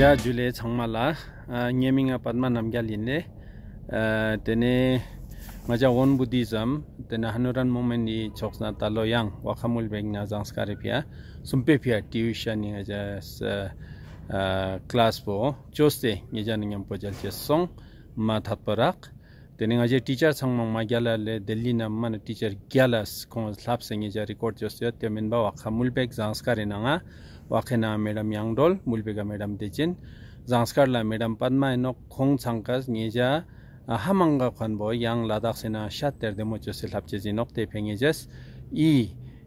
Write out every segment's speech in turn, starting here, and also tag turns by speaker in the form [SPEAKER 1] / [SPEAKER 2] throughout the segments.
[SPEAKER 1] Ya Jule Changmala, Nyeming Padma Namgaline, Tene Maja Won Buddhism, Tene Hanuran Momeni Choksna Taloyang, Wakamul Begna Zanskaripia, Sumpepia tuition as class po, Joste, Yajaning Pojal Song, Mathaparak, Teningaja teacher Sangmang Magala, Delina Man teacher Galas, Con Slapsing is a record Joseph, Teminba, Wakamulbek Zanskarinanga. Wakena Madam Yangdol, Mulbega Madam Dejin, Zanskarla Madam Padma no Kong Sankas, Nija, Hamanga Kwanbo, Yang Ladaksena, Shatter the Mojosil Hapjezinok, the Pengages,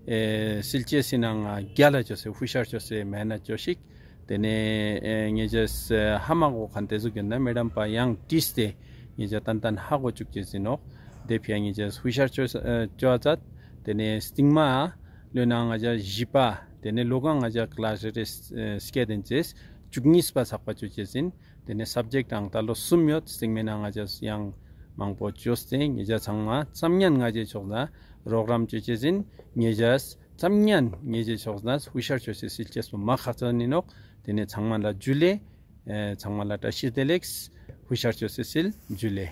[SPEAKER 1] Silchesinang Gala Joseph, Fisher Jose, Mana Joshik, the Nages Hamago Kantezugana, Madam Pa Yang Tiste, Nijatantan Hago Chukjezinok, the Piangages, Fisher Joazat, the Stigma, Lunangaja Jipa. Tene logang aja class skedences jugnispa sakpa chuchesin tene subject ang talo sumyot stingmenang aja yang mangpo josting ija changma samnyan ngaje chogna program chuchesin ngejas samnyan ngeje chogna hushar chose silches ma khatsaninok tene changmala jule changmala ta shidelex hushar chose sil jule.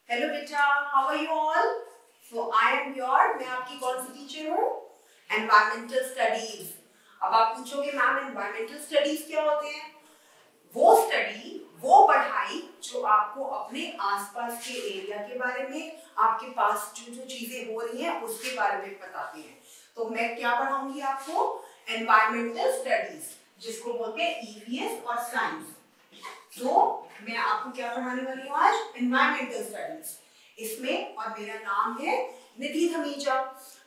[SPEAKER 2] Hello beta, how are you all? So I am your मैं आपकी कौन सी teacher हूँ? Environmental studies. अब आप पूछोगे ma'am environmental studies क्या होते हैं? वो स्टडी, वो पढ़ाई जो आपको अपने आसपास के एरिया के बारे में, आपके पास जो चीजें हो रही हैं उसके बारे में बताती हैं। तो मैं क्या पढ़ाऊंगी आपको? एनवायरमेंटल स्टडीज, जिसको बोलते हैं ईवीएस और साइंस। तो मैं आपको क्या पढ़ाने वाली हूँ आज? Environmental studies. इसमें और मेरा नाम है निधि धमीजा।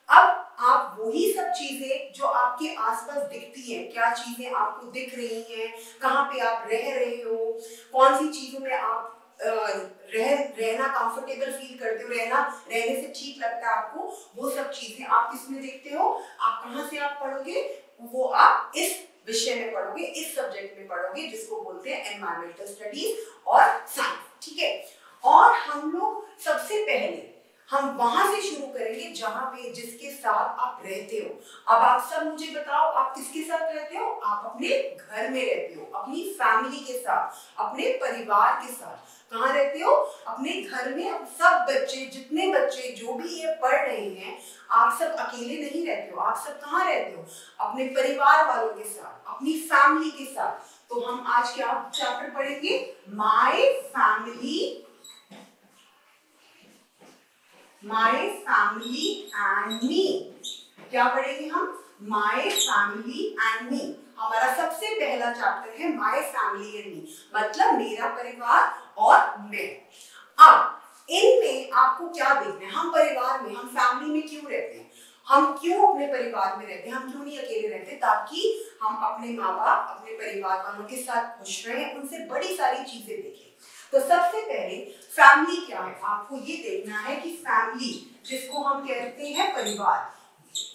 [SPEAKER 2] अब आप वही सब चीजें जो आपके आसपास दिखती हैं, क्या चीजें आपको दिख रही हैं, कहाँ पे आप रह रहे हो, कौन सी चीजों में आप रहना कंफर्टेबल फील करते हो, रहने से ठीक लगता है आपको, वो सब चीजें आप किसमें देखते हो? आप कहाँ से आप पढ़ोगे? वो आप इस विषय में पढ़ोगे, इस सब्जेक्ट में पढ़ोगे, जिसको बोलते हैं एनवायरमेंटल स्टडीज और साइंस। ठीक है। और हम लोग सबसे पहले हम वहां से शुरू करेंगे जहां पे जिसके साथ आप रहते हो। अब आप सब मुझे बताओ, आप किसके साथ रहते हो? आप अपने घर में रहते हो, अपनी फैमिली के साथ, अपने परिवार के साथ। कहाँ रहते हो? अपने घर में। अब सब बच्चे, जितने बच्चे जो भी ये पढ़ रहे हैं, आप सब अकेले नहीं रहते हो। आप सब कहाँ रहते हो? अपने परिवार वालों के साथ, अपनी फैमिली के साथ। तो हम आज क्या चैप्टर पढ़ेंगे? My family and me. क्या पढ़ेंगे हम? My family and me. हमारा सबसे पहला चैप्टर है माय फैमिली एंड मी, मतलब मेरा परिवार और मैं। अब इनमें आपको क्या देखना है? हम परिवार में, हम फैमिली में क्यों रहते हैं? हम क्यों अपने परिवार में रहते हैं? हम क्यों नहीं अकेले रहते? ताकि हम अपने माँ बाप, अपने परिवार वालों के साथ खुश रहें, उनसे बड़ी सारी चीजें देखें। तो सबसे पहले फैमिली क्या है? आपको ये देखना है कि फैमिली, जिसको हम कहते हैं परिवार,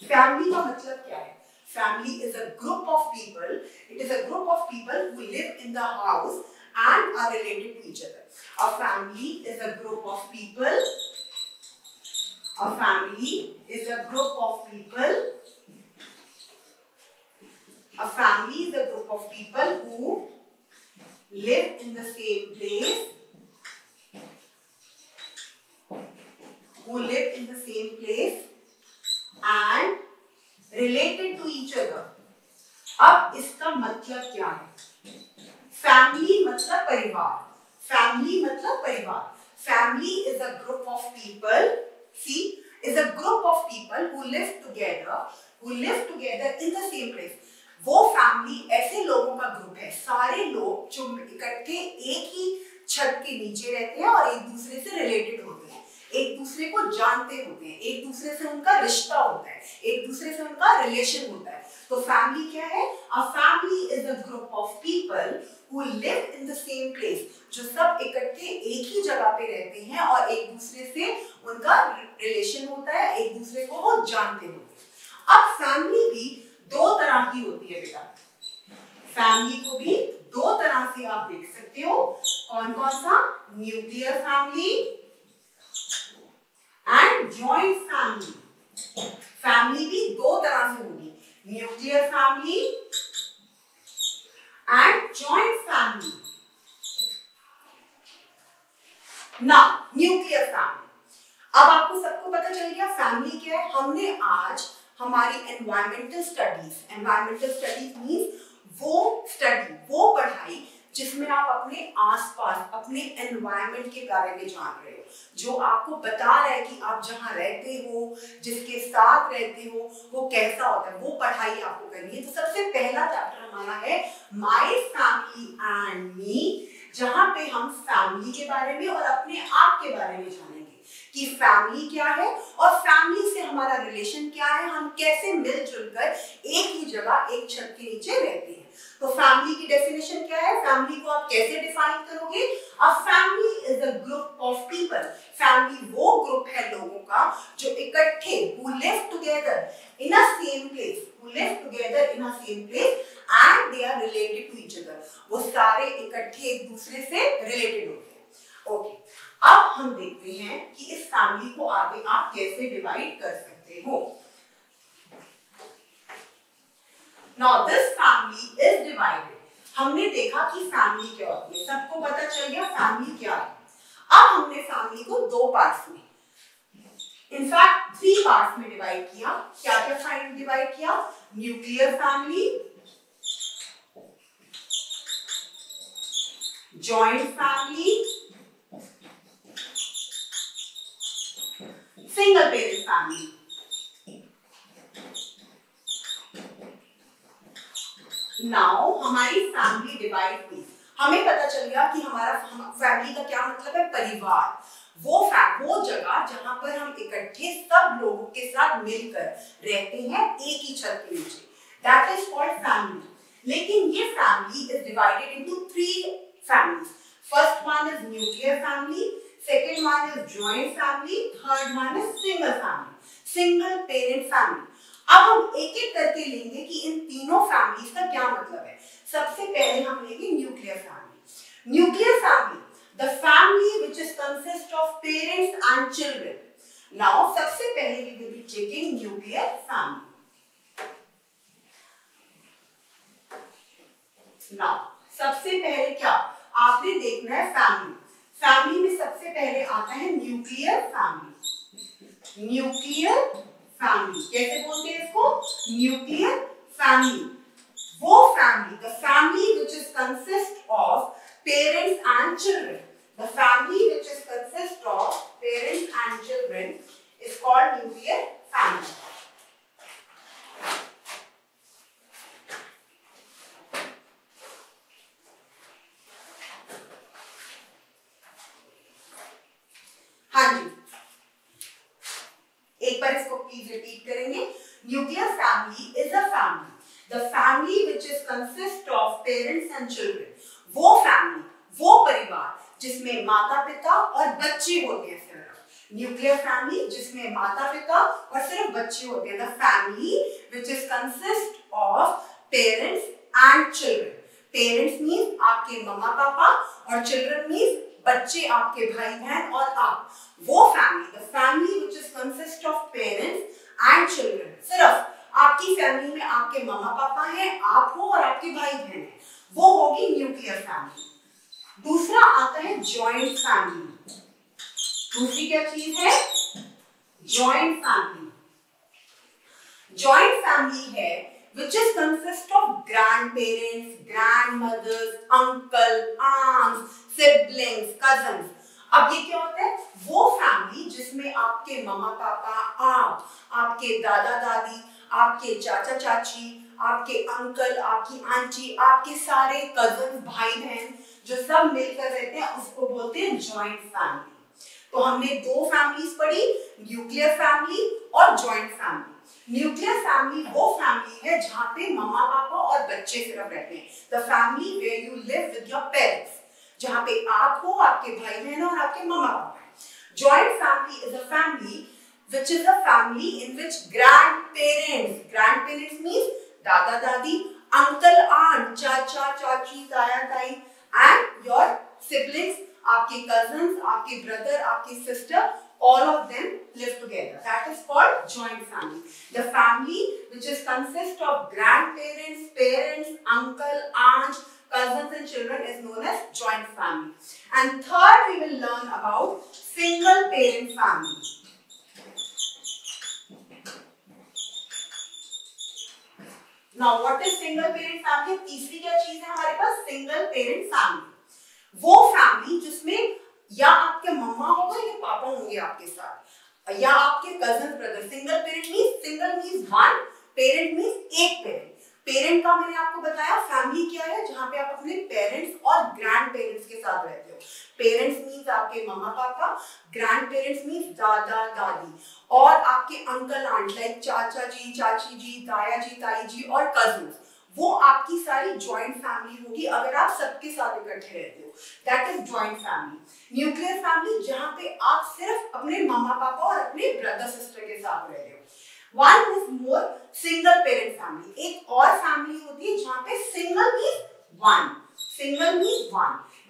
[SPEAKER 2] फैमिली का मतलब क्या है? Family is a group of people, it is a group of people who live in the house and are related to each other. A family is a group of people. A family is a group of people. A family is a group of people who live in the same place. Who live in the same place and related to each other. अब इसका मतलब क्या है? Family मतलब परिवार। Family मतलब परिवार। Family is a group of people, see, is a group of people who live together in the same place. वो फैमिली ऐसे लोगों का ग्रुप है, सारे लोग जो इकट्ठे एक ही छत के नीचे रहते हैं और एक दूसरे से रिलेटेड होते हैं, एक दूसरे को जानते होते हैं, एक दूसरे से उनका रिश्ता होता है, एक दूसरे से उनका रिलेशन होता है। तो फैमिली क्या है? A family is a group of people who live in the same place, जो सब इकट्ठे एक ही जगह पे रहते हैं और एक दूसरे से उनका रिलेशन होता है, एक दूसरे को वो जानते होते हैं। अब फैमिली भी दो तरह की होती है बेटा। फैमिली को भी दो तरह से आप देख सकते हो। कौन कौन सा? Nuclear family and joint family. Family भी दो तरह से होगी, nuclear family and joint family. Now, nuclear family. अब आपको सबको पता चल गया फैमिली क्या है। हमने आज हमारी एनवायरमेंटल स्टडीज मीन्स वो पढ़ाई जिसमें आप अपने आसपास अपने एनवायरनमेंट के बारे में जान रहे हो, जो आपको बता रहा है कि आप जहाँ रहते हो, जिसके साथ रहते हो, वो कैसा होता है, वो पढ़ाई आपको करनी है। तो सबसे पहला चैप्टर हमारा है माय फैमिली एंड मी, जहाँ पे हम फैमिली के बारे में और अपने आप के बारे में जानेंगे कि फैमिली क्या है और फैमिली से हमारा रिलेशन क्या है, हम कैसे मिलजुल कर एक ही जगह एक छत के नीचे रहते हैं। तो फैमिली की डेफिनेशन क्या है, फैमिली को आप कैसे डिफाइन करोगे? A family is a group of people. Family वो ग्रुप है लोगों का जो इकट्ठे who live together in a same place and they are related to each other। वो सारे इकट्ठे एक दूसरे से रिलेटेड होते हैं। ओके, अब हम देखते हैं कि इस फैमिली को आगे आप कैसे डिवाइड कर सकते हो। Now this family is divided। हमने देखा कि फैमिली क्या होती है, सबको पता चल गया फैमिली क्या है। अब हमने फैमिली को दो पार्ट्स में, इनफैक्ट 3 पार्ट्स में डिवाइड किया। क्या क्या डिवाइड किया? Nuclear family, joint family, single parent family. Now हमारी फैमिली डिवाइड हुई, हमें पता चल गया कि हमारा फैमिली का क्या मतलब है, परिवार। वो जगह जहां पर हम इकट्ठे सब लोगों के साथ मिलकर रहते हैं एक ही छत के नीचे, दैट इज कॉल्ड फैमिली। लेकिन ये family is divided into 3 families. First one is nuclear family, second one is joint family, third one is single family, single parent family. अब हम एक एक करके लेंगे कि इन तीनों फैमिलीज का क्या मतलब है। सबसे पहले हम लेंगे nuclear family. Nuclear family, the family which is consist of parents and children. Now सबसे पहले we will be taking nuclear family. Now सबसे पहले क्या आपने देखना है, फैमिली। फैमिली में सबसे पहले आता है न्यूक्लियर फैमिली। न्यूक्लियर फैमिली कैसे बोलते हैं इसको? Nuclear family. वो family, the family which is consist of parents and children, the family which is consist of parents and children is called nuclear family. हाँ जी, एक बार इसको प्लीज रिपीट करेंगे। Nuclear family is a family, the family which is consist of parents and children. वो family, वो परिवार जिसमें माता पिता और बच्चे होते हैं सिर्फ। न्यूक्लियर फैमिली जिसमें माता पिता और सिर्फ बच्चे होते हैं। The family which is consist of parents and children. Parents means आपके मम्मा पापा और चिल्ड्रन मींस बच्चे, आपके भाई बहन और आप। वो family, the family which is consist of parents and children, सिर्फ आपकी फैमिली में आपके मम्मा पापा हैं, आप हो और आपके भाई बहन हैं, वो होगी न्यूक्लियर फैमिली। दूसरा आता है जॉइंट फैमिली। दूसरी क्या चीज है? Joint family. जॉइंट फैमिली है which is consist of grandparents, grandmothers, uncle, aunts, siblings, cousins। अब ये क्या होता है? वो फैमिली जिसमें आपके मम्मा पापा, आप, आपके दादा दादी, आपके चाचा चाची, आपके अंकल, आपकी आंटी, आपके सारे कजन, भाई बहन जो सब मिलकर रहते हैं, उसको बोलते हैं जॉइंट फैमिली। तो हमने दो फैमिलीज पढ़ी, न्यूक्लियर फैमिली और जॉइंट फैमिली। न्यूक्लियर फैमिली वो फैमिली है जहां पे मम्मा पापा और बच्चे सिर्फ रहते हैं। The family where you live with your parents, जहां पे आप हो, आपके भाई बहन और आपके मम्मा पापा। Joint family is a family which is a family in which grandparents means दादा दादी, uncle aunt, चाचा चाची, ताया ताई and your siblings, आपके cousins, आपके brother, आपकी sister, all of them live together. That is called joint family. The family which is consist of grandparents, parents, uncle, aunt, cousins and children is known as joint family. And third, we will learn about single parent family. Now, what is single parent family? तीसरी क्या चीज है हमारे पास? Single parent family. वो family जिसमें या आपके मम्मा होगा या पापा होंगे आपके साथ, या आपके cousin brother. Single means one, parent means एक पेरेंट। पेरेंट का मैंने आपको बताया फैमिली क्या है, जहां पे आप अपने पेरेंट्स और ग्रैंड पेरेंट्स के साथ रहते हो। पेरेंट्स मीन्स आपके मम्मा पापा, ग्रैंड पेरेंट्स मीन्स दादा दादी, और आपके अंकल आंट लाइक चाचा जी, चाची जी, दाया जी, ताई जी और कजिन्स। वो आपकी सारी जॉइंट फैमिली होगी अगर आप सबके साथ इकट्ठे रहते हो। That is joint family. Nuclear family जहां पे आप सिर्फ अपने मम्मा पापा और अपने ब्रदर सिस्टर के साथ रह रहे हो। One is more single parent family. एक और फैमिली होती है जहाँ पे single means one,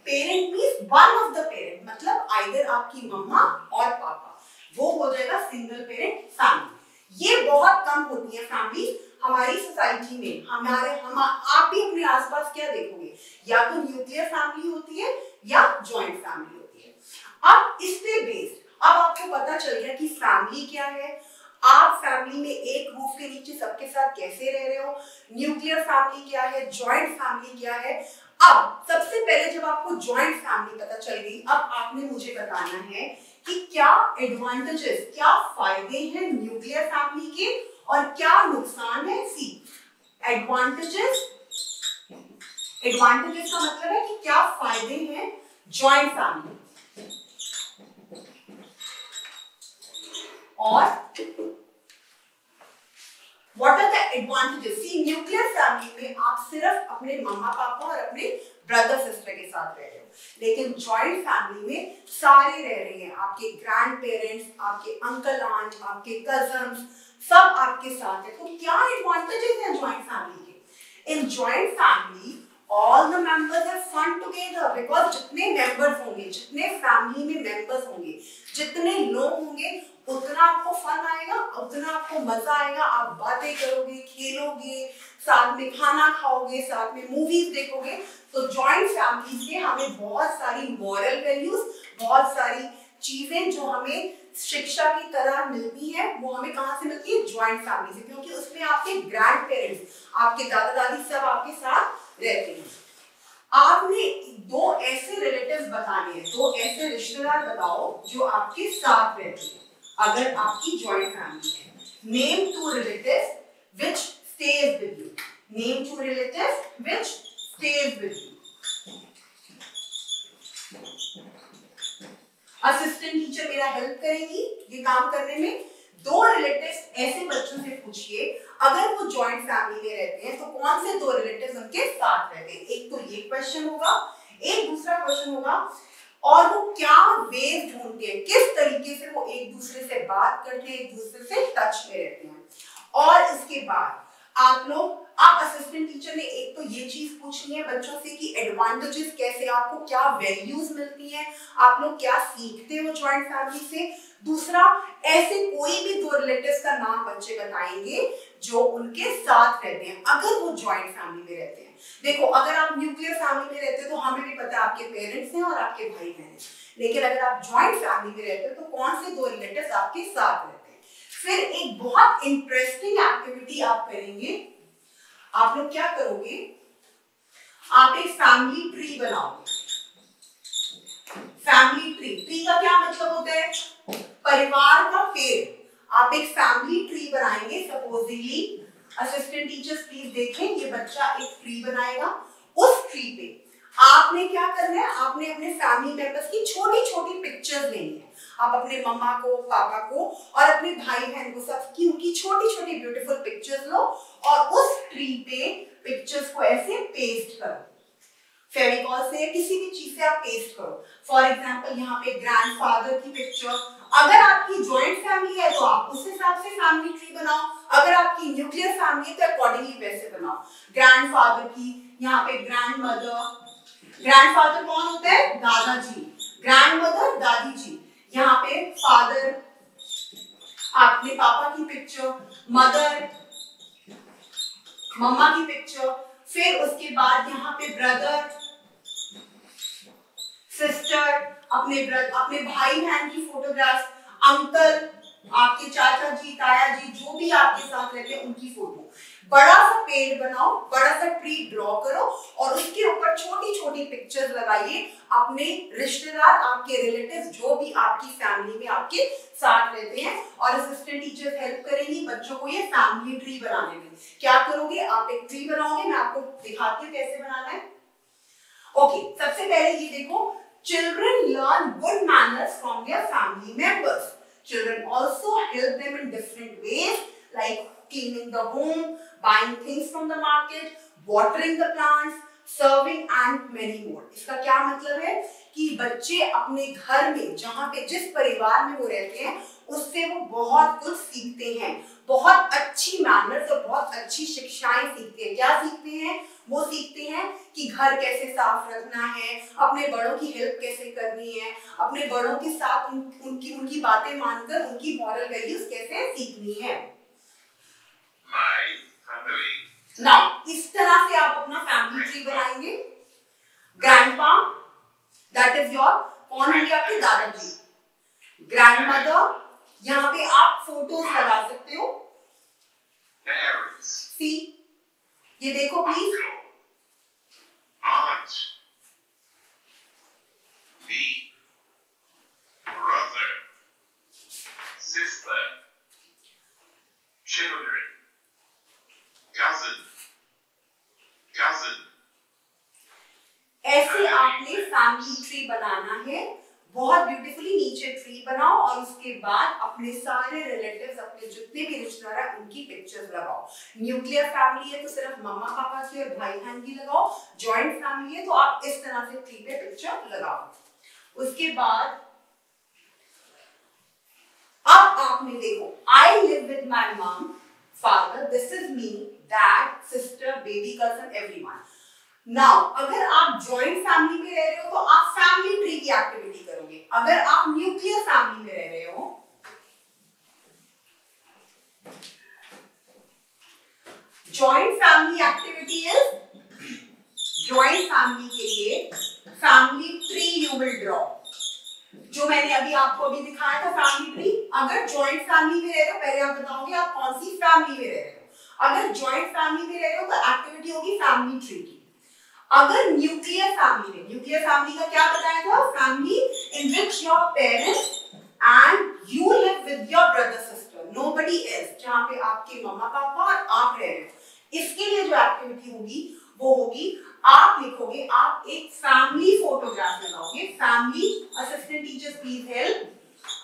[SPEAKER 2] parent means one of the parent, मतलब either आपकी मम्मा और पापा, वो हो जाएगा single parent family। ये बहुत कम होती है फैमिली हमारी सोसाइटी में। आप भी अपने आसपास क्या देखोगे, या तो न्यूक्लियर फैमिली होती है या जॉइंट फैमिली होती है। अब इस पे बेस्ड अब आपको पता चल गया कि फैमिली क्या है, आप फैमिली में एक रूफ के नीचे सबके साथ कैसे रह रहे हो, न्यूक्लियर फैमिली क्या है, जॉइंट फैमिली क्या है। अब सबसे पहले जब आपको जॉइंट फैमिली पता चल गई, अब आपने मुझे बताना है कि क्या एडवांटेजेस, क्या फायदे हैं न्यूक्लियर फैमिली के और क्या नुकसान है। सी एडवांटेजेस का मतलब है कि क्या फायदे हैं जॉइंट फैमिली और what are the advantages? See, nuclear family में आप सिर्फ अपने मम्मा पापा और अपने ब्रदर सिस्टर के साथ रह रहे हो, लेकिन जॉइंट फैमिली में सारे रह रहे हैं, आपके ग्रैंड पेरेंट्स, आपके अंकल आंट, आपके कजन्स, सब आपके साथ है। तो क्या एडवांटेजेस हैं जॉइंट फैमिली के? In joint family all the members have fun together because जितने members होंगे, जितने फैमिली में members होंगे, जितने लोग होंगे, उतना आपको फन आएगा, उतना आपको मजा आएगा। आप बातें करोगे, खेलोगे, साथ में खाना खाओगे, साथ में मूवीज देखोगे। तो जॉइंट फैमिली से हमें बहुत सारी मॉरल वैल्यूज, बहुत सारी चीजें जो हमें शिक्षा की तरह मिलती है, वो हमें कहाँ से मिलती है? जॉइंट फैमिली से, क्योंकि उसमें आपके ग्रैंड पेरेंट्स, आपके दादा दादी सब आपके साथ रहते हैं। आपने दो ऐसे रिलेटिव्स बताने हैं, दो ऐसे रिश्तेदार बताओ जो आपके साथ रहते हैं अगर आपकी जॉइंट फैमिली है। Name two relatives which stage with you. Name two relatives which stage with you. Assistant teacher मेरा हेल्प करेंगी ये काम करने में। दो रिलेटिव्स ऐसे बच्चों से पूछिए अगर वो जॉइंट फैमिली में रहते हैं तो कौन से दो रिलेटिव्स उनके साथ रहते हैं। एक तो ये क्वेश्चन होगा, एक दूसरा क्वेश्चन होगा और वो क्या वेज ढूंढते हैं, किस तरीके से वो एक दूसरे से बात करते हैं, एक दूसरे से टच में रहते हैं। और इसके बाद आप असिस्टेंट टीचर ने एक तो ये चीज पूछनी है बच्चों से कि एडवांटेजेस कैसे, आपको क्या वैल्यूज मिलती हैं, आप लोग क्या सीखते हो जॉइंट फैमिली से। दूसरा, ऐसे कोई भी दो रिलेटिव्स का नाम बच्चे बताएंगे जो उनके साथ रहते हैं अगर वो जॉइंट फैमिली में रहते हैं। देखो, अगर आप न्यूक्लियर फैमिली में रहते हो तो हमें भी पता है आपके पेरेंट्स हैं और आपके भाई बहन हैं, लेकिन अगर आप जॉइंट फैमिली में रहते हो तो कौन से दो रिलेटिव्स आपके साथ रहते हैं। फिर एक बहुत इंटरेस्टिंग एक्टिविटी आप करेंगे। आप लोग क्या करोगे, आप एक फैमिली ट्री बनाओगे। फैमिली ट्री का क्या मतलब होता है? परिवार का पेड़। आप एक फैमिली ट्री बनाएंगे। सपोजिंगली असिस्टेंट टीचर्स प्लीज देखें, ये बच्चा एक ट्री बनाएगा। उस ट्री पे आपने क्या करना है, आपने अपने फैमिली मेंबर्स की छोटी छोटी पिक्चर्स लेनी है। आप अपने मम्मा को, पापा को और अपने भाई बहन को सबकी उनकी छोटी छोटी ब्यूटीफुल पिक्चर्स लो और उस ट्री पे पिक्चर्स को ऐसे पेस्ट करो। फेविकॉल से किसी भी चीज से आप पेस्ट करो। फॉर एग्जांपल यहाँ पे ग्रैंडफादर की पिक्चर, अगर आपकी जॉइंट फैमिली है तो आप उस हिसाब से फैमिली ट्री बनाओ, अगर आपकी न्यूक्लियर फैमिली है तो अकॉर्डिंगली वैसे बनाओ। ग्रैंडफादर की यहाँ पे ग्रैंडमदर, ग्रैंडफादर कौन होता है? दादाजी। ग्रैंडमदर दादी जी। यहाँ पे फादर, अपने पापा की पिक्चर, मदर मम्मा की पिक्चर, फिर उसके बाद यहाँ पे ब्रदर सिस्टर, अपने भाई बहन की फोटोग्राफ, अंकल, आपके चाचा जी, ताया जी, जो भी आपके साथ रहते हैं उनकी फोटो। बड़ा सा पेड़ बनाओ, बड़ा सा ट्री ड्रॉ करो और उसके ऊपर छोटी छोटी पिक्चर्स लगाइए अपने रिश्तेदार, आपके रिलेटिव्स, जो भी आपकी फैमिली में आपके साथ रहते हैं। और असिस्टेंट टीचर्स हेल्प करेंगी बच्चों को ये फैमिली ट्री बनाने में। क्या करोगे, आप एक ट्री बनाओगे, मैं आपको दिखाती हूँ कैसे बनाना है। ओके, सबसे पहले ये देखो, children learn good manners from their family members. Children also help them in different ways, like cleaning the home, buying things from the market, watering the plants, serving and many more. इसका क्या मतलब है कि बच्चे अपने घर में, जहाँ पे जिस परिवार में वो रहते हैं, उससे वो बहुत कुछ सीखते हैं, बहुत अच्छी मैनर्स और बहुत अच्छी शिक्षाएं सीखते हैं। क्या सीखते हैं? वो सीखते हैं कि घर कैसे साफ रखना है, अपने बड़ों की हेल्प कैसे करनी है, अपने बड़ों के साथ उनकी बातें मानकर उनकी मॉरल वैल्यूज कैसे सीखनी है। नाउ इस तरह से आप अपना फैमिली ट्री बनाएंगे। ग्रैंडपा, दैट इज योर, कौन होंगे आपके दादाजी। ग्रैंडमदर, यहाँ पे आप फोटोज लगा सकते हो। सी, ये देखो please,
[SPEAKER 3] aunt, brother, sister, children, cousin.
[SPEAKER 2] ऐसे आपने फैमिली ट्री बनाना है। बहुत ब्यूटीफुली नीचे ट्री बनाओ और उसके बाद अपने सारे रिलेटिव्स, अपने जितने भी रिश्तेदार हैं उनकी पिक्चर्स लगाओ। न्यूक्लियर फैमिली है तो सिर्फ मम्मा पापा की और भाई बहन की लगाओ। जॉइंट फैमिली है तो आप इस तरह से ट्री पे पिक्चर लगाओ। उसके बाद अब आपने देखो, I live with my mom, father, this is me, dad, sister, baby, cousin, everyone. Now अगर आप जॉइंट फैमिली में रह रहे हो तो आप फैमिली ट्री की एक्टिविटी करोगे। अगर आप न्यूक्लियर फैमिली में रह रहे हो, joint family activity is, joint family के लिए family tree you will draw, जो मैंने अभी आपको अभी दिखाया था फैमिली ट्री। अगर जॉइंट फैमिली में रह रहे हो, पहले आप बताओगे आप कौन सी फैमिली में रह रहे हो। अगर जॉइंट फैमिली में रह रहे हो तो एक्टिविटी होगी फैमिली ट्री की। अगर न्यूक्लियर फैमिली में, न्यूक्लियर फैमिली का क्या बताया था, family in which your parents and you live with your brother sister, nobody else, जहां पे आपके मम्मा पापा और आप रह रहे हो। इसके लिए जो एक्टिविटी होगी वो होगी, आप लिखोगे, आप एक फैमिली फोटोग्राफ लगाओगे। Family, assistant teachers please help.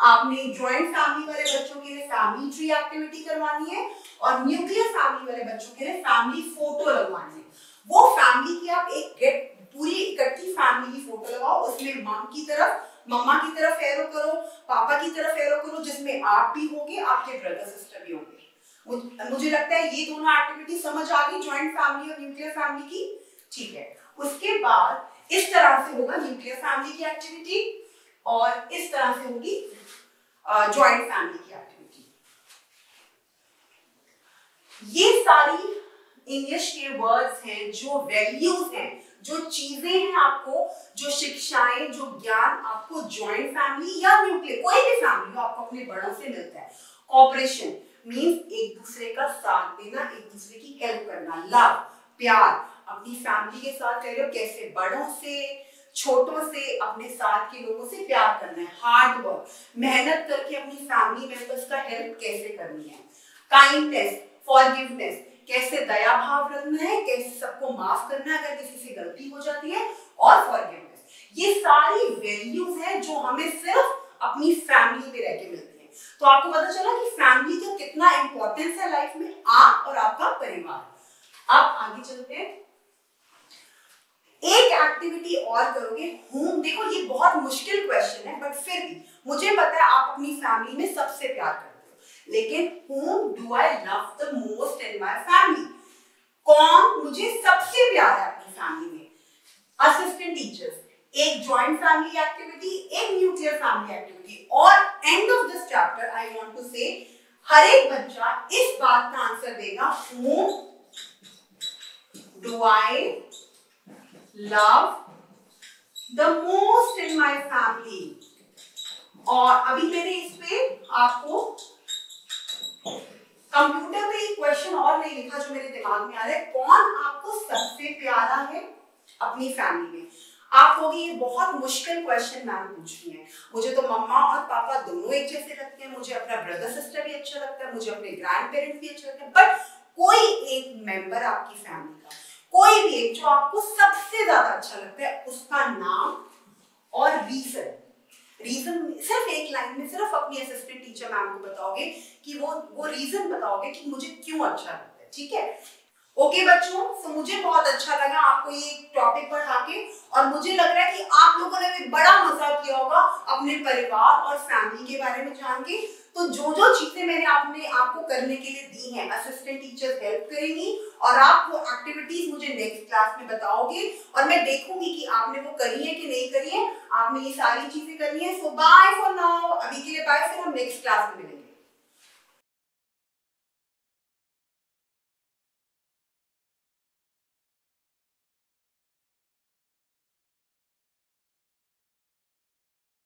[SPEAKER 2] आपने जॉइंट फैमिली वाले बच्चों के लिए फैमिली ट्री एक्टिविटी करवानी है और न्यूक्लियर फैमिली वाले बच्चों के लिए फैमिली फोटो लगवानी है। वो फैमिली की आप एक पूरी इकट्ठी फैमिली की फोटो लगाओ, उसमें मम्मा की तरफ एरो करो, पापा की तरफ एरो करो, जिसमें आप भी होंगे, आपके ब्रदर सिस्टर भी होंगे। मुझे लगता है ये दोनों एक्टिविटी समझ आ गई, जॉइंट फैमिली और न्यूक्लियर फैमिली की। ठीक है, उसके बाद इस तरह से होगा न्यूक्लियर फैमिली की एक्टिविटी और इस तरह से होगी जॉइंट फैमिली की एक्टिविटी। ये सारी इंग्लिश के वर्ड्स हैं, जो वैल्यूज हैं, जो चीजें हैं, आपको जो शिक्षाएं, जो ज्ञान आपको जॉइंट फैमिली या न्यूक्लियर कोई भी फैमिली हो आपको अपने बड़ों से मिलता है। कोऑपरेशन मींस एक दूसरे का साथ देना, एक दूसरे की हेल्प करना। लव, प्यार, अपनी फैमिली के साथ रह रहे हो, कैसे बड़ों से, छोटों से, अपने साथ के लोगों से प्यार करना है। हार्ड वर्क, मेहनत करके अपनी फैमिली मेंबर्स का हेल्प कैसे करनी है। काइंडनेस, फॉरगिवनेस, कैसे दया भाव रखना है, कैसे सबको माफ करना है अगर किसी से गलती हो जाती है, और फॉरगिवनेस। ये सारी वैल्यूज हैं जो हमें सिर्फ अपनी फैमिली में रह के मिलती हैं। तो आपको पता चला कि फैमिली का कितना इंपॉर्टेंस है लाइफ में, आप और आपका परिवार। अब आगे चलते हैं, एक एक्टिविटी और करोगे, होम। देखो ये बहुत मुश्किल क्वेश्चन है, बट फिर भी मुझे पता है आप अपनी फैमिली में सबसे प्यार करते हो, लेकिन whom do I love the most in my family? कौन मुझे सबसे प्यार है अपनी फैमिली में? असिस्टेंट टीचर्स, एक जॉइंट फैमिली एक्टिविटी, एक न्यूक्लियर फैमिली एक्टिविटी, और end of this chapter I want to say हर एक बच्चा इस बात का आंसर देगा whom do I love the most in my family. और अभी मैंने इस पे आपको कंप्यूटर पे एक क्वेश्चन और नहीं लिखा जो मेरे दिमाग में आ रहा है, कौन आपको सबसे प्यारा है अपनी फैमिली में। आप कहोगे ये बहुत मुश्किल क्वेश्चन मैम पूछ रही है, मुझे तो मम्मा और पापा दोनों एक जैसे लगते हैं, मुझे अपना ब्रदर सिस्टर भी अच्छा लगता है, मुझे अपने ग्रैंड पेरेंट्स भी अच्छे लगते हैं, बट कोई एक मेंबर आपकी फैमिली का, कोई भी एक जो आपको सबसे ज्यादा अच्छा लगता है, उसका नाम और रीजन सिर्फ एक लाइन में, सिर्फ अपनी असिस्टेंट टीचर मैम को बताओगे कि वो रीजन बताओगे कि मुझे क्यों अच्छा लगता है। ठीक है, ओके बच्चों, तो मुझे बहुत अच्छा लगा आपको ये टॉपिक पढ़ा के, और मुझे लग रहा है कि आप लोगों ने भी बड़ा मजा किया होगा अपने परिवार और फैमिली के बारे में जान के। तो जो जो चीजें मैंने आपको करने के लिए दी हैं, असिस्टेंट टीचर हेल्प करेंगी और आप वो एक्टिविटीज मुझे नेक्स्ट क्लास में बताओगे, और मैं देखूंगी कि आपने वो करी है कि नहीं करी है। आपने ये सारी चीजें करनी है। सो बाय फॉर नाउ, अभी के लिए बाय, फिर हम नेक्स्ट क्लास में मिलेंगे।